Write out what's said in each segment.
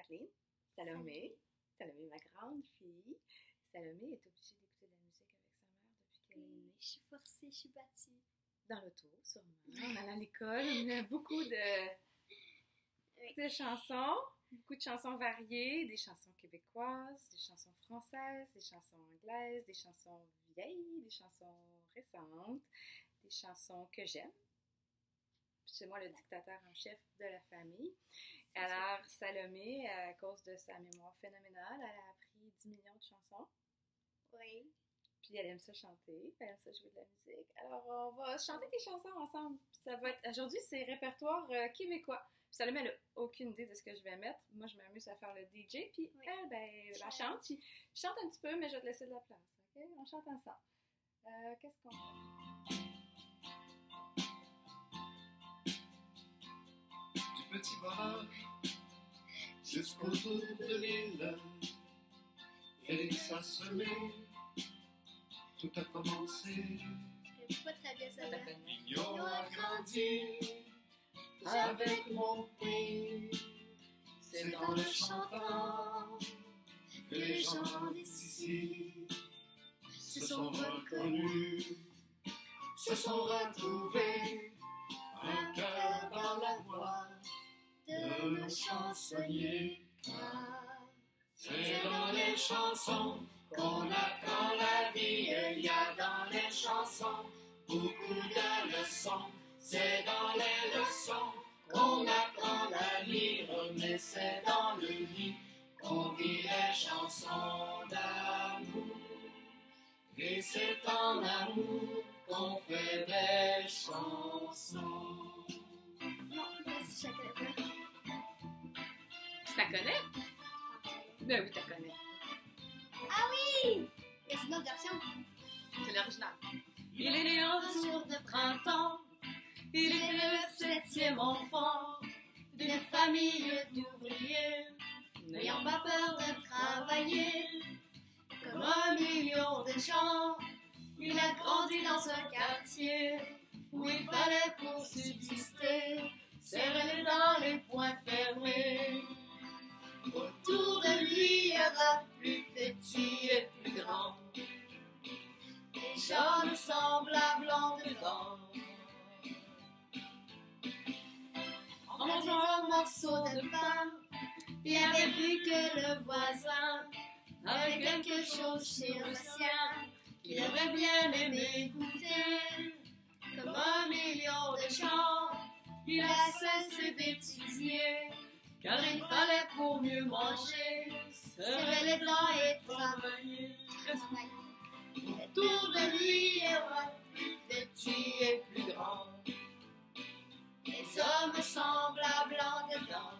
Kathleen, Salomé, Salomé ma grande fille. Salomé est obligée d'écouter de la musique avec sa mère depuis qu'elle est née. Je suis forcée, je suis battue. Dans l'auto, sûrement. En allant à l'école, on a beaucoup de chansons, beaucoup de chansons variées, des chansons québécoises, des chansons françaises, des chansons anglaises, des chansons vieilles, des chansons récentes, des chansons que j'aime. C'est moi le dictateur en chef de la famille. Alors, Salomé, à cause de sa mémoire phénoménale, elle a appris 10 millions de chansons. Oui. Puis elle aime ça chanter, elle aime ça jouer de la musique. Alors, on va chanter des chansons ensemble. Puis ça va être... Aujourd'hui, c'est répertoire québécois. Puis Salomé, elle n'a aucune idée de ce que je vais mettre. Moi, je m'amuse à faire le DJ. Puis elle, ben, elle chante. Puis je chante un petit peu, mais je vais te laisser de la place. OK? On chante ensemble. Qu'est-ce qu'on fait? Du petit barrage jusqu'au tour de l'île, Félix a semé, tout a commencé. Je pas très bien ça. Mignon a grandi avec mon pays. C'est dans le chantant que les gens d'ici se sont reconnus, se sont retrouvés, un cœur dans la voix de nos chansonniers. C'est dans les chansons qu'on apprend la vie. Il y a dans les chansons beaucoup de leçons. C'est dans les leçons qu'on apprend à lire. Mais c'est dans le lit qu'on vit les chansons d'amour. Et c'est en amour qu'on fait des chansons. Non, si je la connais pas. Tu la connais? Ben oui, tu la connais. Ah oui! Mais c'est une autre version. C'est l'original. Il est né un jour de printemps. Il est le 7e enfant d'une famille d'ouvriers, n'ayant pas peur de travailler. Comme 1 million de gens, il a grandi dans un quartier où il fallait pour subsister serrer les dents, les poings fermés. Autour de lui, il y aura plus petit et plus grand, des gens semblables en dedans. En mangeant un morceau de pain, il avait vu que le voisin avait quelque chose chez le sien qu'il aurait bien aimé goûter. Comme 1 million de gens, il a cessé d'étudier, car il fallait pour mieux manger serrer les dents et travailler. Autour de lui, il y aura plus petit et plus grand, les hommes semblables en dedans.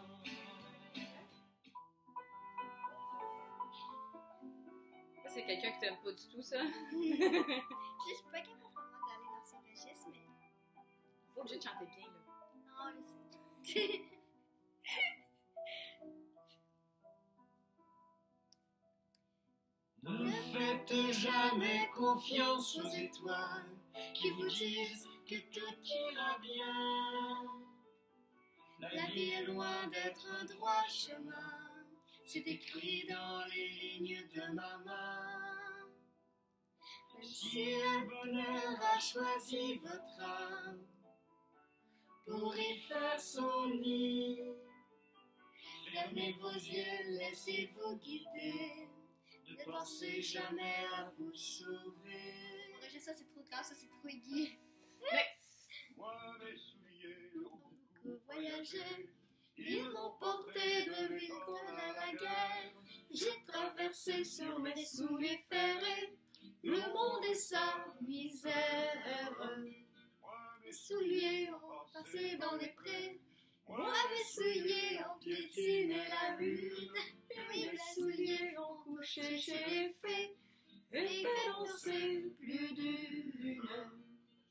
Ça, c'est quelqu'un que t'aimes pas du tout, ça. Je suis pas capable vraiment d'aller dans ce registre, mais. Pas obligé de chanter bien, là. Non, je sais. Ne faites jamais confiance aux étoiles qui vous disent que tout ira bien. La vie est loin d'être un droit chemin, c'est écrit dans les lignes de ma main. Même si le bonheur a choisi votre âme pour y faire son nid, fermez vos yeux, laissez-vous guider. Ne pensez jamais à vous sauver. Ça, c'est trop grave, ça, c'est trop aigu. Moi, mes souliers ont Beaucoup voyagé, ils m'ont porté de ville à la guerre. J'ai traversé sur mes souliers ferrés le monde et sa misère. Mes souliers ont passé dans les prés. Moi, mes souliers ont piétiné la lune. Mes souliers ont couché chez les fées et fait danser plus d'une.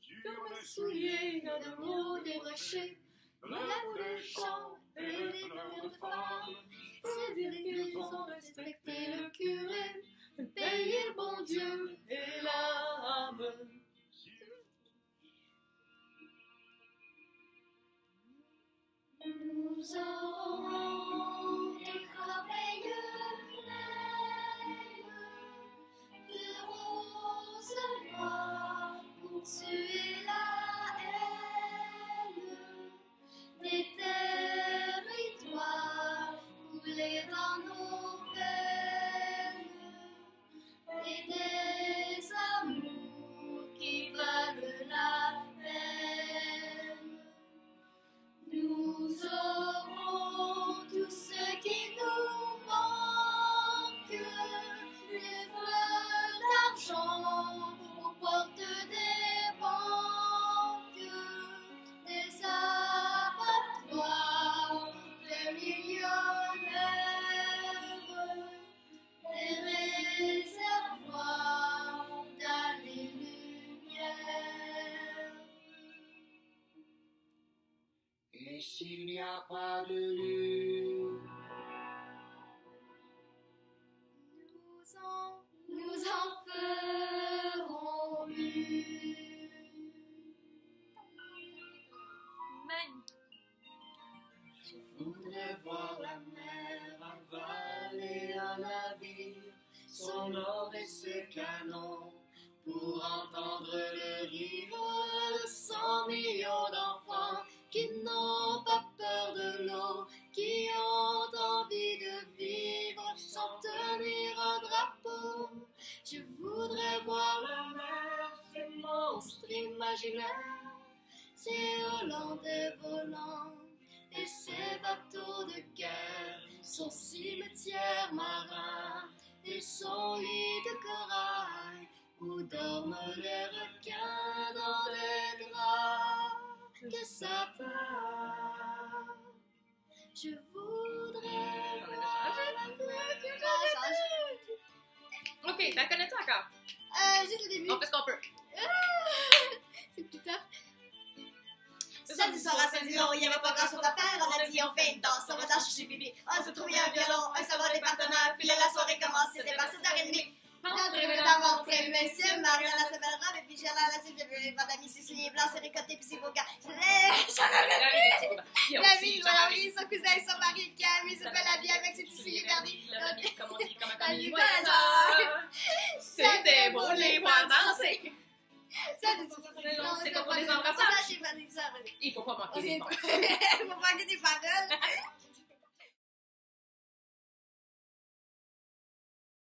Sur mes souliers, il y a de mots des rochers, l'amour des chants et les murs de femmes. J'ai dit l'église ont respecté le curé, payé le bon Dieu et l'âme. Nous aurons des corbeilles pleines de roses noires pour tuer la haine, des territoires coulés dans nos veines et des amours qui valent la peine. Nous aurons tout ce qui nous manque, des fleurs d'argent aux portes des banques, des abattoirs, des millionnaires, des réservoirs d'années-lumière. Et s'il n'y a pas de lune, nous en ferons une. je voudrais voir la mer avaler un navire, son or et ses canons, pour entendre le rire de 100 millions d'enfants qui n'ont pas peur de l'eau, qui ont envie de vivre sans tenir un drapeau. Je voudrais voir la mer, ces monstres imaginaires, ces Hollandais volants et ces bateaux de guerre, son cimetière marin et son lit de corail, où dorment les requins dans des draps que Satan. Je voudrais voir la mer. Ok, t'as connais-tu encore? Juste le début. On fait ce qu'on peut. C'est plus tard. Samedi soir à Saint-Dilon, il n'y avait pas grand chose à faire. On a dit on fait une danse, on va danser chez Bibi. On s'est trouvé un violon, un savon des partenaires. Puis là la soirée commence, c'était vers 7h30. L'entrée la montrée, monsieur, Mariana s'appelle Rob, et puis j'ai la lassée de madame, ses souliers blancs, ses ricotés, puis ses beaux gars. La vie, Valérie, son cousin et son mari, Camille, s'appelle la vie avec ses petits souliers verdis. Comme on dit, comme un La vie, voilà. C'était beau les voir danser. Ça, c'est comme pour les embrasseurs. Ça, j'ai pas dit ça, Il faut pas manquer les Il faut pas que des paroles.